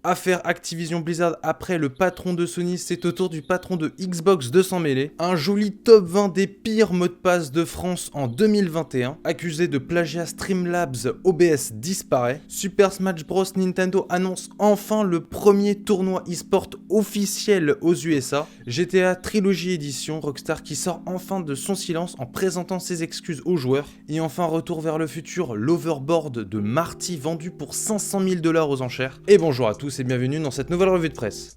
Affaire Activision Blizzard après le patron de Sony, c'est au tour du patron de Xbox de s'en mêler. Un joli top 20 des pires mots de passe de France en 2021. Accusé de plagiat, Streamlabs OBS disparaît. Super Smash Bros Nintendo annonce enfin le premier tournoi e-sport officiel aux USA. GTA Trilogy Edition, Rockstar qui sort enfin de son silence en présentant ses excuses aux joueurs. Et enfin retour vers le futur, l'overboard de Marty vendu pour 500 000 $ aux enchères. Et bonjour à tous et bienvenue dans cette nouvelle revue de presse.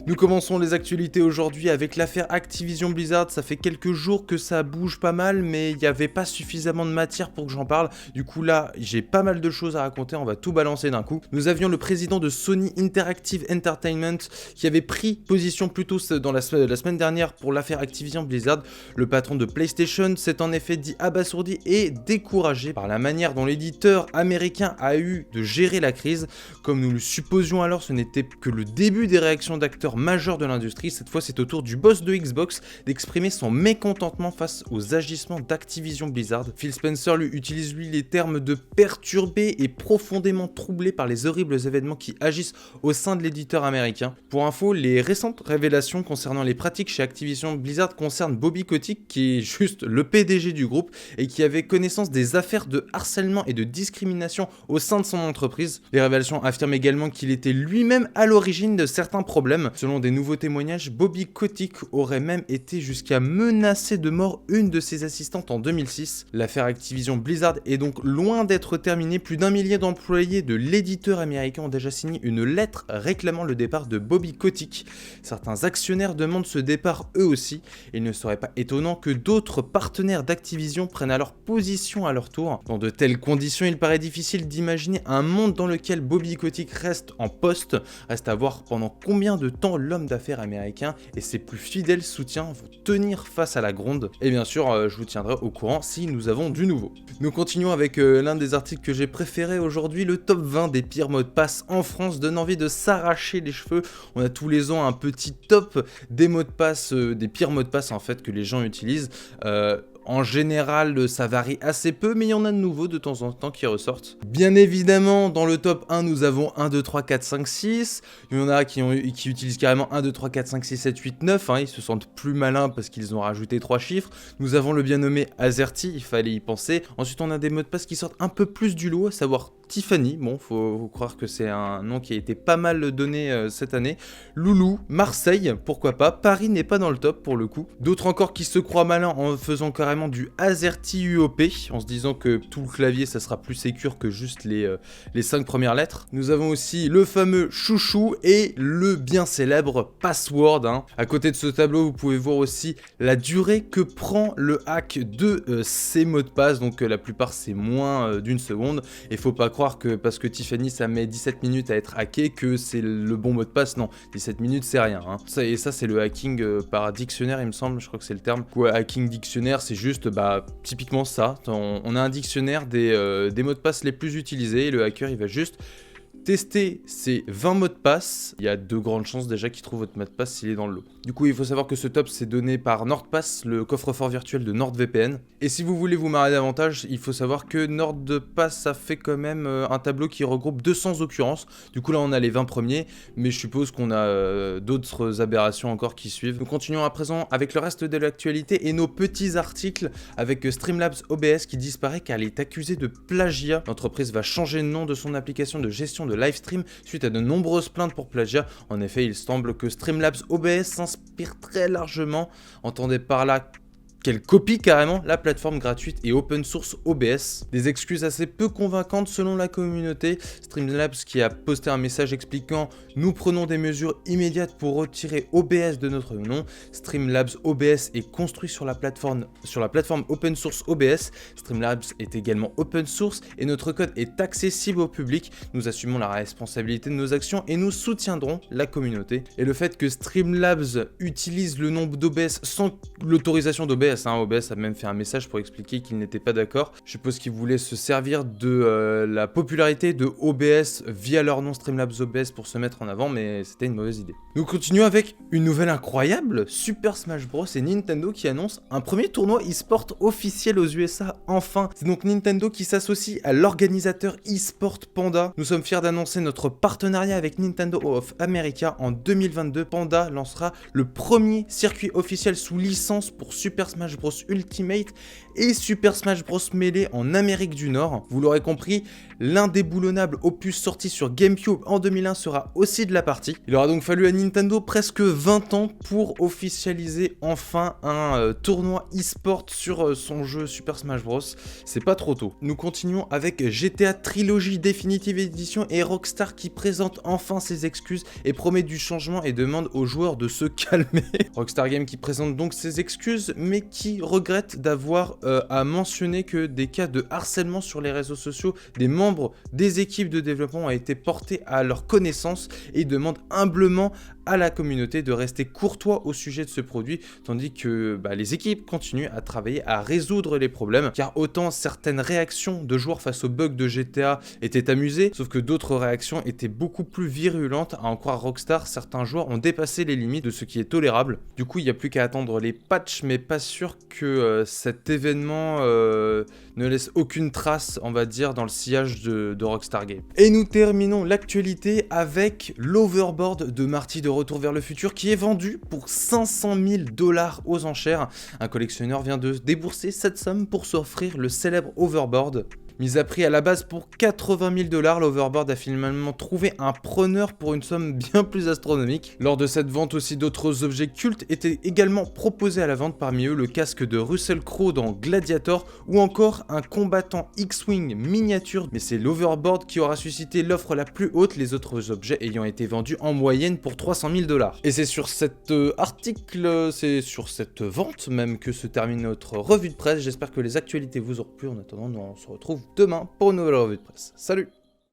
Nous commençons les actualités aujourd'hui avec l'affaire Activision Blizzard. Ça fait quelques jours que ça bouge pas mal, mais il n'y avait pas suffisamment de matière pour que j'en parle. Du coup là, j'ai pas mal de choses à raconter, on va tout balancer d'un coup. Nous avions le président de Sony Interactive Entertainment qui avait pris position plus tôt dans la semaine dernière pour l'affaire Activision Blizzard. Le patron de PlayStation s'est en effet dit abasourdi et découragé par la manière dont l'éditeur américain a eu de gérer la crise. Comme nous le supposions alors, ce n'était que le début des réactions d'acteurs majeur de l'industrie. Cette fois, c'est au tour du boss de Xbox d'exprimer son mécontentement face aux agissements d'Activision Blizzard. Phil Spencer lui utilise les termes de perturbé et profondément troublé par les horribles événements qui agissent au sein de l'éditeur américain. Pour info, les récentes révélations concernant les pratiques chez Activision Blizzard concernent Bobby Kotick, qui est juste le PDG du groupe et qui avait connaissance des affaires de harcèlement et de discrimination au sein de son entreprise. Les révélations affirment également qu'il était lui-même à l'origine de certains problèmes. Selon des nouveaux témoignages, Bobby Kotick aurait même été jusqu'à menacer de mort une de ses assistantes en 2006. L'affaire Activision Blizzard est donc loin d'être terminée. Plus d'1 millier d'employés de l'éditeur américain ont déjà signé une lettre réclamant le départ de Bobby Kotick. Certains actionnaires demandent ce départ eux aussi. Il ne serait pas étonnant que d'autres partenaires d'Activision prennent alors position à leur tour. Dans de telles conditions, il paraît difficile d'imaginer un monde dans lequel Bobby Kotick reste en poste. Reste à voir pendant combien de temps l'homme d'affaires américain et ses plus fidèles soutiens vont tenir face à la gronde. Et bien sûr, je vous tiendrai au courant si nous avons du nouveau. Nous continuons avec l'un des articles que j'ai préféré aujourd'hui, le top 20 des pires mots de passe en France. Donne envie de s'arracher les cheveux. On a tous les ans un petit top des mots de passe, des pires mots de passe en fait que les gens utilisent. En général, ça varie assez peu, mais il y en a de nouveaux de temps en temps qui ressortent. Bien évidemment, dans le top 1, nous avons 1, 2, 3, 4, 5, 6. Il y en a qui utilisent carrément 1, 2, 3, 4, 5, 6, 7, 8, 9. Ils se sentent plus malins parce qu'ils ont rajouté 3 chiffres. Nous avons le bien nommé Azerty, il fallait y penser. Ensuite, on a des mots de passe qui sortent un peu plus du lot, à savoir Tiffany. Bon, faut croire que c'est un nom qui a été pas mal donné cette année. Loulou, Marseille, pourquoi pas. Paris n'est pas dans le top pour le coup. D'autres encore qui se croient malins en faisant carrément du Azerty UOP, en se disant que tout le clavier ça sera plus sécure que juste les 5 premières lettres. Nous avons aussi le fameux Chouchou et le bien célèbre Password. À côté de ce tableau, vous pouvez voir aussi la durée que prend le hack de ces mots de passe, donc la plupart c'est moins d'une seconde, et faut pas croire que parce que Tiffany ça met 17 minutes à être hacké que c'est le bon mot de passe. Non, 17 minutes c'est rien. Ça c'est le hacking par dictionnaire il me semble, je crois que c'est le terme. Hacking dictionnaire c'est juste typiquement ça, on a un dictionnaire des mots de passe les plus utilisés et le hacker il va juste tester ces 20 mots de passe. Il y a de grandes chances déjà qu'il trouve votre mot de passe s'il est dans le lot. Du coup, il faut savoir que ce top c'est donné par NordPass, le coffre-fort virtuel de NordVPN. Et si vous voulez vous marrer davantage, il faut savoir que NordPass ça fait quand même un tableau qui regroupe 200 occurrences. Du coup là on a les 20 premiers, mais je suppose qu'on a d'autres aberrations encore qui suivent. Nous continuons à présent avec le reste de l'actualité et nos petits articles avec Streamlabs OBS qui disparaît car elle est accusée de plagiat. L'entreprise va changer le nom de son application de gestion de livestream suite à de nombreuses plaintes pour plagiat. En effet, il semble que Streamlabs OBS s'inspire très largement, entendez par là qu'elle copie carrément la plateforme gratuite et open source OBS. Des excuses assez peu convaincantes selon la communauté. Streamlabs qui a posté un message expliquant « Nous prenons des mesures immédiates pour retirer OBS de notre nom. Streamlabs OBS est construit sur la plateforme open source OBS. Streamlabs est également open source et notre code est accessible au public. Nous assumons la responsabilité de nos actions et nous soutiendrons la communauté. » Et le fait que Streamlabs utilise le nom d'OBS sans l'autorisation d'OBS, OBS, hein. OBS a même fait un message pour expliquer qu'il n'était pas d'accord. Je suppose qu'ils voulaient se servir de la popularité de OBS via leur nom Streamlabs OBS pour se mettre en avant, mais c'était une mauvaise idée. Nous continuons avec une nouvelle incroyable, Super Smash Bros et Nintendo qui annonce un premier tournoi e-sport officiel aux USA, enfin. C'est donc Nintendo qui s'associe à l'organisateur e-sport Panda. Nous sommes fiers d'annoncer notre partenariat avec Nintendo of America. En 2022, Panda lancera le premier circuit officiel sous licence pour Super Smash Bros Ultimate et Super Smash Bros Melee en Amérique du Nord. Vous l'aurez compris, l'indéboulonnable opus sorti sur GameCube en 2001 sera aussi de la partie. Il aura donc fallu à Nintendo presque 20 ans pour officialiser enfin un tournoi e-sport sur son jeu Super Smash Bros. C'est pas trop tôt. Nous continuons avec GTA Trilogy Definitive Edition et Rockstar qui présente enfin ses excuses et promet du changement et demande aux joueurs de se calmer. Rockstar Games qui présente donc ses excuses mais qui regrette d'avoir à mentionner que des cas de harcèlement sur les réseaux sociaux des membres des équipes de développement ont été portés à leur connaissance et demande humblement à la communauté de rester courtois au sujet de ce produit, tandis que les équipes continuent à travailler à résoudre les problèmes, car autant certaines réactions de joueurs face aux bugs de GTA étaient amusées, sauf que d'autres réactions étaient beaucoup plus virulentes. À en croire Rockstar, certains joueurs ont dépassé les limites de ce qui est tolérable. Du coup, il n'y a plus qu'à attendre les patchs, mais pas sûr que cet événement ne laisse aucune trace, on va dire, dans le sillage de Rockstar Games. Et nous terminons l'actualité avec l'Overboard de Marty de Retour vers le futur qui est vendu pour 500 000 $ aux enchères. Un collectionneur vient de débourser cette somme pour s'offrir le célèbre Overboard. Mis à prix à la base pour 80 000 $, l'Overboard a finalement trouvé un preneur pour une somme bien plus astronomique. Lors de cette vente aussi, d'autres objets cultes étaient également proposés à la vente, parmi eux le casque de Russell Crowe dans Gladiator ou encore un combattant X-Wing miniature, mais c'est l'Overboard qui aura suscité l'offre la plus haute, les autres objets ayant été vendus en moyenne pour 300 000 $. Et c'est sur cet article, c'est sur cette vente même que se termine notre revue de presse. J'espère que les actualités vous auront plu. En attendant, nous on se retrouve demain pour une nouvelle revue de presse. Salut!